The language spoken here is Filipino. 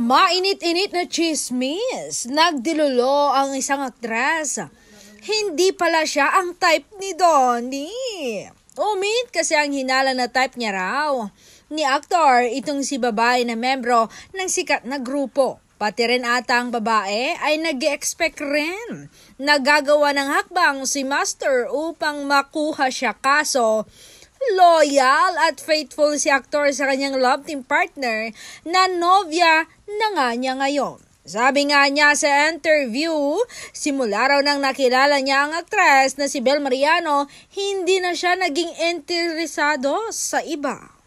Mainit-init na chismis. Nagdilulo ang isang aktres. Hindi pala siya ang type ni Donnie. Umit kasi ang hinala na type niya raw ni aktor itong si babae na membro ng sikat na grupo. Pati rin ata ang babae ay nag-expect rin. Nagagawa ng hakbang si Master upang makuha siya, kaso loyal at faithful si aktor sa kanyang love team partner na nobya na nga niya ngayon. Sabi nga niya sa interview, simula raw nang nakilala niya ang aktres na si Bel Mariano, hindi na siya naging interesado sa iba.